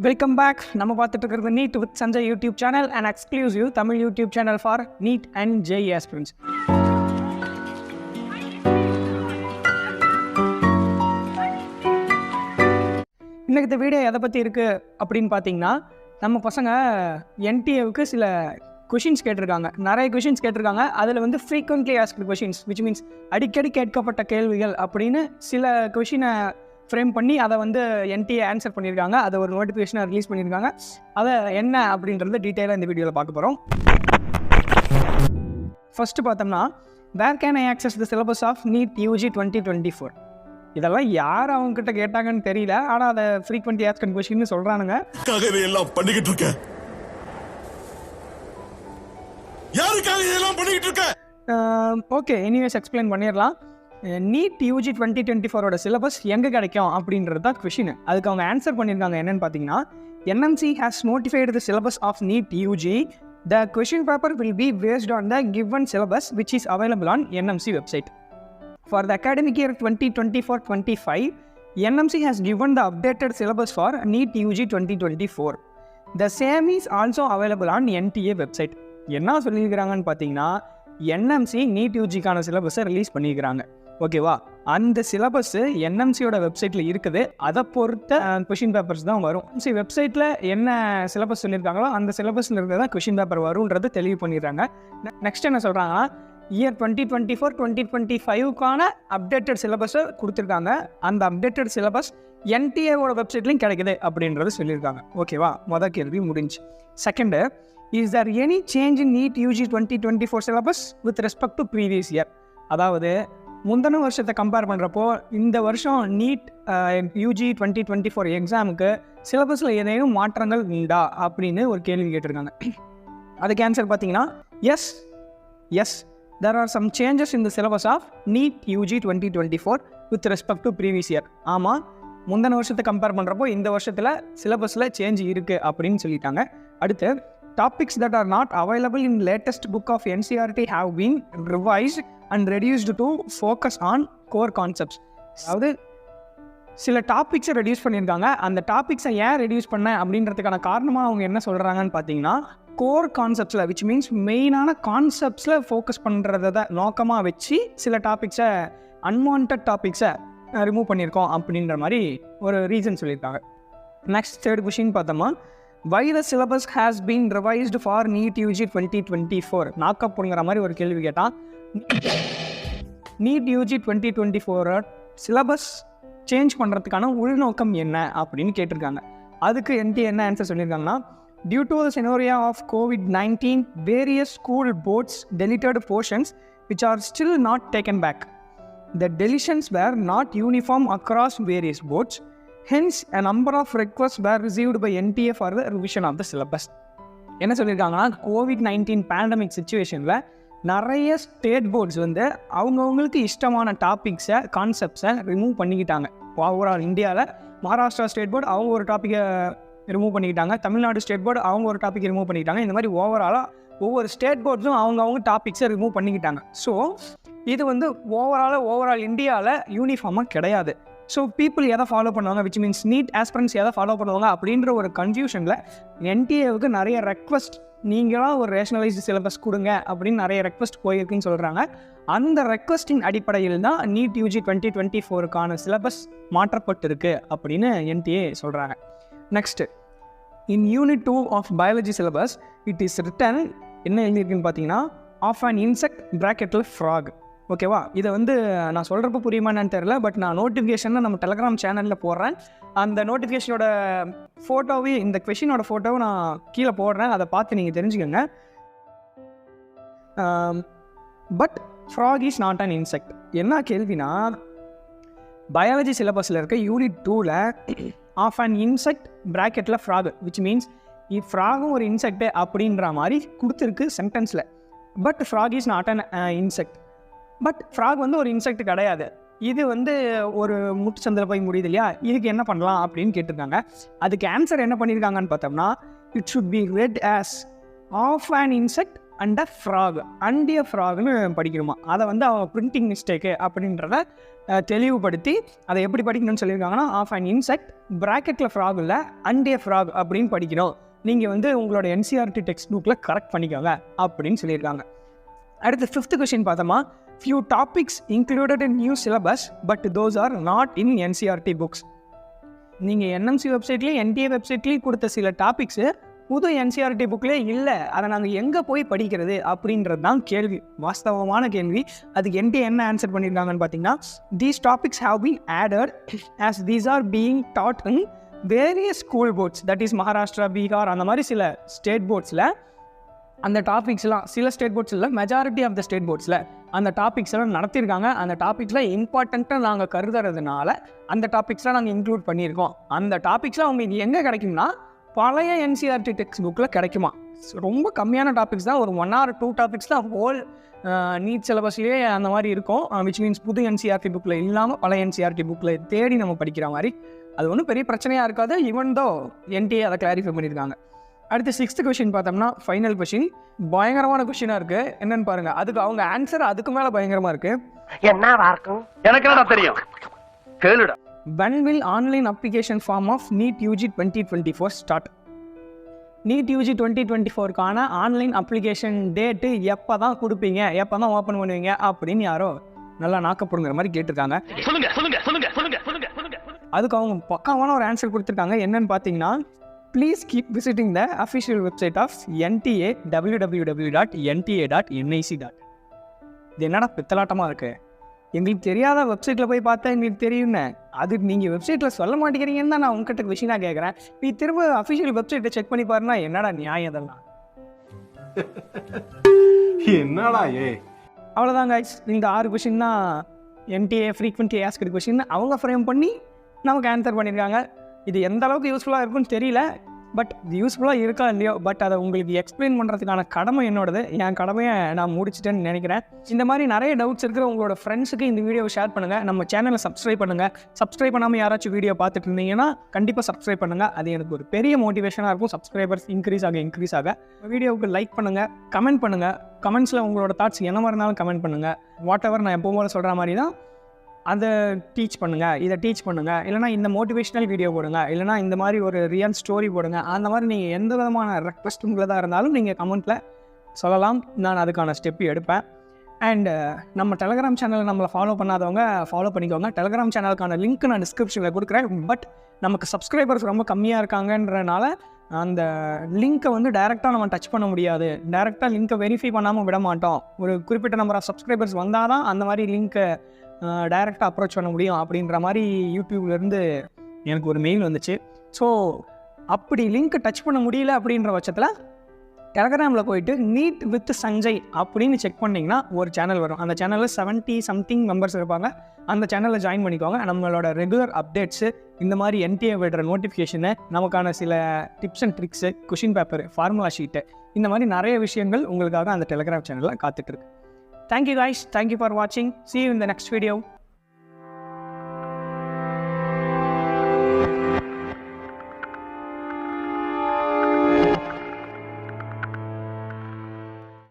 Welcome back. நம்ம பார்த்துட்டு இருக்கிறது NEET with Sanjay YouTube channel, an exclusive Tamil YouTube channel for NEET and JEE aspirants. இன்னைக்கு இந்த video எதை பற்றி இருக்குது அப்படின்னு பார்த்தீங்கன்னா, நம்ம பசங்க NTAவுக்கு சில கொஷின்ஸ் கேட்டிருக்காங்க. நிறைய கொஷின்ஸ் கேட்டிருக்காங்க. அதில் வந்து frequently asked questions which means அடிக்கடி கேட்கப்பட்ட கேள்விகள் அப்படின்னு சில கொஷினை ஃப்ரேம் பண்ணி அதை வந்து NTA ஆன்சர் பண்ணியிருக்காங்க. அதை ஒரு நோட்டிஃபிகேஷனாக ரிலீஸ் பண்ணியிருக்காங்க. அதை என்ன அப்படின்றத டீட்டெயிலாக இந்த வீடியோவில் பார்க்க போகிறோம். ஃபஸ்ட்டு பார்த்தோம்னா, where can I access the syllabus of NEET UG 2024? இதெல்லாம் யார் அவங்ககிட்ட கேட்டாங்கன்னு தெரியல. ஆனால் அதை ஃப்ரீக்வெண்ட்லி ஆஸ்க்டு கொஷின்னு சொல்கிறானுங்க. இதெல்லாம் பண்ணிக்கிட்டு இருக்க யாருக்காக இதெல்லாம் பண்ணிக்கிட்டு இருக்க? ஓகே, எனிவேஸ் எக்ஸ்பிளைன் பண்ணிடலாம். NEET UG 2024 சிலபஸ் எங்கே கிடைக்கும் அப்படின்றது தான் கொஷின். அதுக்கு அவங்க ஆன்சர் பண்ணியிருக்காங்க. என்னென்னு பார்த்தீங்கன்னா, NMC has notified the syllabus of NEET UG. The question paper will be based on the given syllabus which is available on NMC website. For the academic year 2024-25, NMC has given the updated syllabus for NEET UG 2024. The same is also available on NTA website. என்ன சொல்லியிருக்கிறாங்கன்னு பார்த்தீங்கன்னா, NMC NEET UGக்கான சிலபஸை release பண்ணியிருக்கிறாங்க. ஓகேவா? அந்த syllabus NMCயோட வெப்சைட்டில் இருக்குது. அதை பொறுத்த கொஷின் பேப்பர்ஸ் தான் வரும். NMC வெப்சைட்டில் என்ன சிலபஸ் சொல்லியிருக்காங்களோ அந்த சிலபஸில் இருக்கிறது தான் கொஷின் பேப்பர் வரும்ன்றது தெளிவு பண்ணிடுறாங்க. நெக்ஸ்ட் என்ன சொல்கிறாங்கன்னா, இயர் 2024-2025க்கான அப்டேட்டட் சிலபஸை கொடுத்துருக்காங்க. அந்த அப்டேட்டட் சிலபஸ் NTAவோட வெப்சைட்லையும் கிடைக்குது அப்படின்றது சொல்லியிருக்காங்க. ஓகேவா? மொதல் கேள்வி முடிஞ்சு. Second, is there any change in NEET UG 2024 syllabus with respect to previous year? அதாவது முந்தின வருஷத்தை கம்பேர் பண்ணுறப்போ இந்த வருஷம் NEET UG 2024 எக்ஸாமுக்கு சிலபஸில் ஏதேனும் மாற்றங்கள் உண்டா அப்படின்னு ஒரு கேள்வி கேட்டிருக்காங்க. அதுக்கு ஆன்சர் பார்த்தீங்கன்னா, S there are some changes in the syllabus of NEET UG 2024 with respect to previous year. ஆமாம், முந்தின வருஷத்தை கம்பேர் பண்ணுறப்போ இந்த வருஷத்தில் சிலபஸில் சேஞ்ச் இருக்குது அப்படின்னு சொல்லிட்டாங்க. அடுத்து, topics that are not available in latest book of NCERT have been revised and reduced to focus on core concepts. அதாவது சில டாபிக்ஸை ரெடியூஸ் பண்ணியிருக்காங்க. அந்த டாபிக்ஸை ஏன் ரெடியூஸ் பண்ண அப்படின்றதுக்கான காரணமாக அவங்க என்ன சொல்கிறாங்கன்னு பார்த்தீங்கன்னா, கோர் கான்செப்ட்ஸில் விச் மீன்ஸ் மெயினான கான்செப்ட்ஸில் ஃபோக்கஸ் பண்ணுறத நோக்கமாக வச்சு சில டாபிக்ஸை அன்வான்ட் டாபிக்ஸை ரிமூவ் பண்ணியிருக்கோம் அப்படின்ற மாதிரி ஒரு ரீசன் சொல்லியிருக்காங்க. நெக்ஸ்ட் தேர்ட் கொஷின் பார்த்தோம்னா, why the syllabus has been revised for NEET UG 2024? நாக்கப்புங்கிற மாதிரி ஒரு கேள்வி கேட்டால், NEET UG 2024 சிலபஸ் சேஞ்ச் பண்ணுறதுக்கான உள்நோக்கம் என்ன அப்படின்னு கேட்டிருக்காங்க. அதுக்கு NTA என்ன ஆன்சர் சொல்லியிருக்காங்கன்னா, due to the scenario of COVID-19, various school boards deleted portions which are still not taken back. The deletions were not uniform across various boards. Hence, a number of requests were received by NTA for the revision of the syllabus. என்ன சொல்லியிருக்காங்கன்னா, COVID-19 pandemic சுச்சுவேஷனில் நிறைய state boards வந்து அவங்கவுங்களுக்கு இஷ்டமான டாபிக்ஸை கான்செப்ட்ஸை remove பண்ணிக்கிட்டாங்க. Overall இந்தியாவில் Maharashtra state board அவங்க ஒரு டாப்பிக்கை ரிமூவ் பண்ணிக்கிட்டாங்க. தமிழ்நாடு ஸ்டேட் போர்டு அவங்க ஒரு டாப்பிக்கை ரிமூவ் பண்ணிக்கிட்டாங்க. இந்த மாதிரி ஓவராலாக ஒவ்வொரு ஸ்டேட் போர்ட்ஸும் அவங்க டாபிக்ஸை ரிமூவ் பண்ணிக்கிட்டாங்க. ஸோ இது வந்து ஓவரால் இந்தியாவில் யூனிஃபார்மாக கிடையாது. ஸோ பீப்புள் எதை ஃபாலோ பண்ணுவாங்க, விச் மீன்ஸ் நீட் ஆஸ்பிரன்ஸ் எதை ஃபாலோ பண்ணுவாங்க அப்படின்ற ஒரு கன்ஃபியூஷனில் NTAவுக்கு நிறைய ரெக்வஸ்ட், நீங்களாம் ஒரு ரேஷனலைஸ்டு சிலபஸ் கொடுங்க அப்படின்னு நிறைய ரெக்வஸ்ட் போயிருக்குன்னு சொல்கிறாங்க. அந்த ரெக்வஸ்டின் அடிப்படையில் தான் NEET UG 2024க்கான சிலபஸ் மாற்றப்பட்டிருக்கு அப்படின்னு NTA சொல்கிறாங்க. Next, in unit 2 of biology syllabus it is written, என்ன எழுதியிருக்குன்னு பார்த்தீங்கன்னா, ஆஃப் அன் இன்செக்ட் ப்ராக்கெட்டில் ஃப்ராக். ஓகேவா? இதை வந்து நான் சொல்கிறப்ப புரியுமான்னு தெரில, பட் நான் நோட்டிஃபிகேஷனை நம்ம டெலகிராம் சேனலில் போடுறேன். அந்த நோட்டிஃபிகேஷனோட ஃபோட்டோவே, இந்த கொஷினோட ஃபோட்டோவை நான் கீழே போடுறேன். அதை பார்த்து நீங்கள் தெரிஞ்சுக்கோங்க. But frog is not an insect. என்ன கேள்வினா, பயாலஜி சிலபஸில் இருக்க யூனிட் 2ல் ஆஃப் அன் இன்செக்ட் ப்ராக்கெட்டில் ஃப்ராக் விச் மீன்ஸ் ஃப்ராகும் ஒரு இன்செக்ட் அப்படின்ற மாதிரி கொடுத்துருக்கு சென்டென்ஸில். But frog is not an insect. But frog வந்து ஒரு இன்செக்ட் கிடையாது. இது வந்து ஒரு முட்டு சந்தில் போய் முடியுது இல்லையா? இதுக்கு என்ன பண்ணலாம் அப்படின்னு கேட்டிருக்காங்க. அதுக்கு ஆன்சர் என்ன பண்ணியிருக்காங்கன்னு பார்த்தோம்னா, it should be read as of an insect and a frog and a ஃப்ராக்னு படிக்கணுமா. அதை வந்து அவன் பிரிண்டிங் மிஸ்டேக்கு அப்படின்றத தெளிவுபடுத்தி அதை எப்படி படிக்கணும்னு சொல்லியிருக்காங்கன்னா, ஆஃப் அண்ட் இன்செக்ட் ப்ராக்கெட்டில் ஃப்ராக் இல்லை அண்ட் எ ஃப்ராக் அப்படின்னு படிக்கணும். நீங்கள் வந்து உங்களோட என்சிஆர்டி டெக்ஸ்ட் புக்கில் கரெக்ட் பண்ணிக்கோங்க அப்படின்னு சொல்லியிருக்காங்க. அடுத்து 5th கொஸ்டின் பார்த்தோமா, few topics included in new syllabus but those are not in NCERT books. நீங்கள் என்எம்சி வெப்சைட்லேயும் NTA வெப்சைட்லேயும் கொடுத்த சில டாபிக்ஸு புது NCERT புக்லேயே இல்லை. அதை நாங்கள் எங்கே போய் படிக்கிறது அப்படின்றது தான் கேள்வி, வாஸ்தவமான கேள்வி. அதுக்கு NTA என்ன ஆன்சர் பண்ணியிருக்காங்கன்னு பார்த்தீங்கன்னா, these topics have been added as these are being taught in various school boards, that is Maharashtra, Bihar, அந்த மாதிரி சில ஸ்டேட் போர்ட்ஸில் அந்த டாபிக்ஸ்லாம், சில ஸ்டேட் போர்ட்ஸ் இல்லை, மெஜாரிட்டி ஆஃப் த ஸ்டேட் போர்ட்ஸில் அந்த டாபிக்ஸ் எல்லாம் நடத்தியிருக்காங்க. அந்த டாபிக்ஸில் இம்பார்ட்டண்ட்டாக நாங்கள் கருதுறதுனால அந்த டாபிக்ஸ்லாம் நாங்கள் இன்க்ளூட் பண்ணியிருக்கோம். அந்த டாபிக்ஸ்லாம் உங்களுக்கு எங்கே கிடைக்கும்னா பழைய NCERT டெக்ஸ்ட் புக்கில் கிடைக்குமா. ரொம்ப கம்மியான டாபிக்ஸ் தான், ஒரு 1 or 2 டாபிக்ஸ் தான் ஹோல் நீட் சிலபஸ்லேயே அந்த மாதிரி இருக்கும். விச் மீன்ஸ் புது NCERT புக்கில் இல்லாமல் பழைய NCERT புக்கில் தேடி நம்ம படிக்கிற மாதிரி. அது ஒன்றும் பெரிய பிரச்சனையாக இருக்காது, ஈவன் தோ NTA அதை கிளாரிஃபை பண்ணியிருக்காங்க. அடுத்து 6th கொஸ்டின் பார்த்தோம்னா ஃபைனல் கொஸ்டின், பயங்கரமான கொஸ்டினாக இருக்குது. என்னென்னு பாருங்கள், அதுக்கு அவங்க ஆன்சர் அதுக்கு மேலே பயங்கரமாக இருக்குது. என்னவா இருக்கும் எனக்கு என்ன தெரியும், கேளுடா. when will online application form of NEET UG 2024 start? NEET UG 2024க்கான ஆன்லைன் அப்ளிகேஷன் டேட்டு எப்போ தான் கொடுப்பீங்க, எப்போ தான் ஓப்பன் பண்ணுவீங்க அப்படின்னு யாரோ நல்லா நாக்கப்படுங்கிற மாதிரி கேட்டிருக்காங்க. அதுக்கு அவங்க பக்காவான ஒரு ஆன்சர் கொடுத்துருக்காங்க. என்னன்னு பார்த்தீங்கன்னா, please keep visiting the official website of NTA www.nta.nic. இது என்னடா பித்தலாட்டமாக இருக்குது, எங்களுக்கு தெரியாத வெப்சைட்டில் போய் பார்த்தா எங்களுக்கு தெரியும்னு, அது நீங்கள் வெப்சைட்டில் சொல்ல மாட்டேங்கிறீங்கன்னு தான் நான் உங்ககிட்ட கொஷினாக கேட்குறேன். நீ திரும்ப அஃபிஷியல் வெப்சைட்டை செக் பண்ணி பாருன்னா என்னடா நியாயம் இதெல்லாம். என்னடா அவ்வளோதான் கைஸ், இந்த 6 கொஷின் தான் NTA ஃப்ரீக்வெண்ட்லி ஆஸ்க்டு கொஷின் அவங்க ஃப்ரேம் பண்ணி நமக்கு ஆன்சர் பண்ணியிருக்காங்க. இது எந்த அளவுக்கு யூஸ்ஃபுல்லாக இருக்குன்னு தெரியல, பட் இது யூஸ்ஃபுல்லாக இருக்கா இல்லையோ, பட் அதை உங்களுக்கு எக்ஸ்பிளைன் பண்ணுறதுக்கான கடமை என்னோடது. என் கடமையை நான் முடிச்சிட்டேன்னு நினைக்கிறேன். இந்த மாதிரி நிறைய டவுட்ஸ் இருக்கிற உங்களோட ஃப்ரெண்ட்ஸுக்கு இந்த வீடியோவை ஷேர் பண்ணுங்கள். நம்ம சேனலை சப்ஸ்கிரைப் பண்ணுங்கள். சப்ஸ்கிரைப் பண்ணாமல் யாராச்சும் வீடியோ பார்த்துட்டு இருந்தீங்கன்னா கண்டிப்பாக சப்ஸ்கிரைப் பண்ணுங்கள். அது எனக்கு ஒரு பெரிய மோட்டிவேஷனாக இருக்கும். சப்ஸ்கிரைபர்ஸ் இன்க்ரீஸ் ஆக வீடியோவுக்கு லைக் பண்ணுங்கள், கமெண்ட் பண்ணுங்கள். கமெண்ட்ஸில் உங்களோட தாட்ஸ் என்ன மாதிரி இருந்தாலும் கமெண்ட் பண்ணுங்கள். வாட் எவர் நான் எப்போ போல சொல்கிற மாதிரி தான் அதை டீச் பண்ணுங்கள், இதை டீச் பண்ணுங்கள், இல்லைனா இந்த மோட்டிவேஷ்னல் வீடியோ போடுங்க, இல்லைனா இந்த மாதிரி ஒரு ரியல் ஸ்டோரி போடுங்க. அந்த மாதிரி நீங்கள் எந்த விதமான ரெக்வஸ்ட் உங்களதாக இருந்தாலும் நீங்கள் கமெண்ட்டில் சொல்லலாம். நான் அதுக்கான ஸ்டெப் எடுப்பேன். அண்டு நம்ம டெலகிராம் சேனலில் நம்மளை ஃபாலோ பண்ணாதவங்க ஃபாலோ பண்ணிக்கோங்க. டெலகிராம் சேனலுக்கான லிங்க் நான் டிஸ்கிரிப்ஷனில் கொடுக்குறேன். பட் நமக்கு சப்ஸ்கிரைபர்ஸ் ரொம்ப கம்மியாக இருக்காங்கன்றனால அந்த லிங்க்கை வந்து டைரெக்டாக நம்ம டச் பண்ண முடியாது. டைரெக்டாக லிங்க்கை வெரிஃபை பண்ணாமல் விட மாட்டோம். ஒரு குறிப்பிட்ட நம்பர் ஆஃப் சப்ஸ்கிரைபர்ஸ் வந்தால் தான் அந்த மாதிரி லிங்க்கை டைரெக்டாக அப்ரோச் பண்ண முடியும் அப்படின்ற மாதிரி யூடியூப்லேருந்து எனக்கு ஒரு மெயில் வந்துச்சு. ஸோ அப்படி லிங்க்கை டச் பண்ண முடியல அப்படின்ற பட்சத்தில் டெலகிராமில் போயிட்டு நீட் வித் சஞ்சய் அப்படின்னு செக் பண்ணிங்கன்னா ஒரு சேனல் வரும். அந்த சேனலில் 70 சம்திங் மெம்பர்ஸ் இருப்பாங்க. அந்த சேனலில் ஜாயின் பண்ணிக்கோங்க. நம்மளோட ரெகுலர் அப்டேட்ஸு, இந்த மாதிரி NTA விடுற நோட்டிஃபிகேஷனு, நமக்கான சில tips and tricks, question paper, formula sheet, இந்த மாதிரி நிறைய விஷயங்கள் உங்களுக்காக அந்த டெலகிராம் சேனலில் காத்துட்ருக்கு. Thank you guys. Thank you for watching. See you in the next video.